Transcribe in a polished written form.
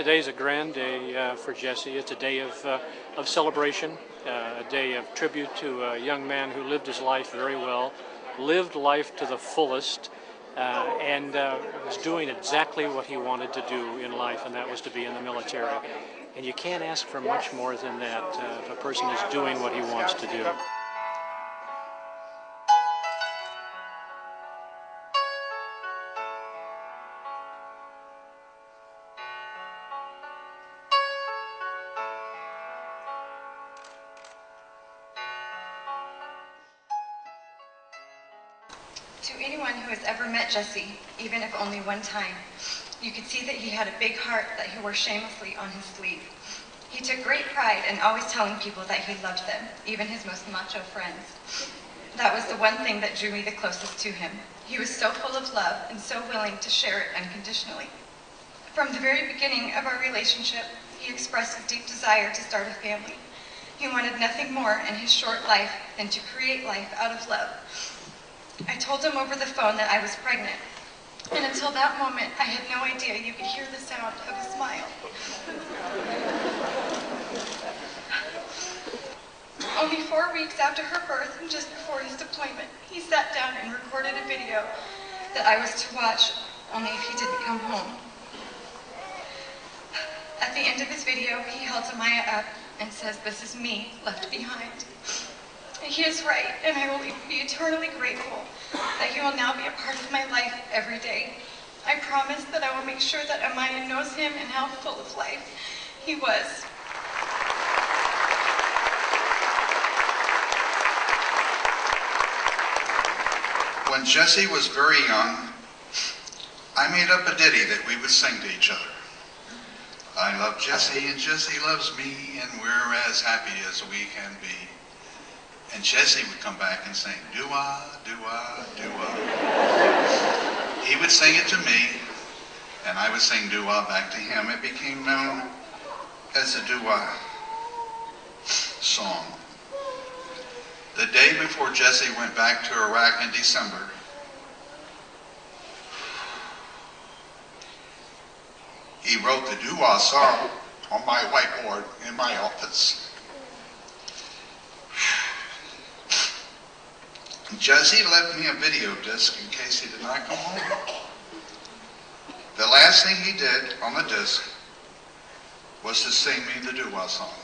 Today's a grand day for Jesse. It's a day of celebration, a day of tribute to a young man who lived his life very well, lived life to the fullest, and was doing exactly what he wanted to do in life, and that was to be in the military. And you can't ask for much more than that if a person is doing what he wants to do. To anyone who has ever met Jesse, even if only one time, you could see that he had a big heart that he wore shamelessly on his sleeve. He took great pride in always telling people that he loved them, even his most macho friends. That was the one thing that drew me the closest to him. He was so full of love and so willing to share it unconditionally. From the very beginning of our relationship, he expressed his deep desire to start a family. He wanted nothing more in his short life than to create life out of love. I told him over the phone that I was pregnant, and until that moment, I had no idea you could hear the sound of a smile. Only 4 weeks after her birth, and just before his deployment, he sat down and recorded a video that I was to watch only if he didn't come home. At the end of his video, he held Amaya up and says, "This is me left behind." He is right, and I will be eternally grateful that he will now be a part of my life every day. I promise that I will make sure that Amaya knows him and how full of life he was. When Jesse was very young, I made up a ditty that we would sing to each other. I love Jesse and Jesse loves me, and we're as happy as we can be. And Jesse would come back and sing, "Do-wah, do-wah, do-wah." He would sing it to me, and I would sing do-wah back to him. It became known as the do-wah song. The day before Jesse went back to Iraq in December, he wrote the do-wah song on my whiteboard in my office. Jesse left me a video disc in case he did not come home. The last thing he did on the disc was to sing me the do-wah song.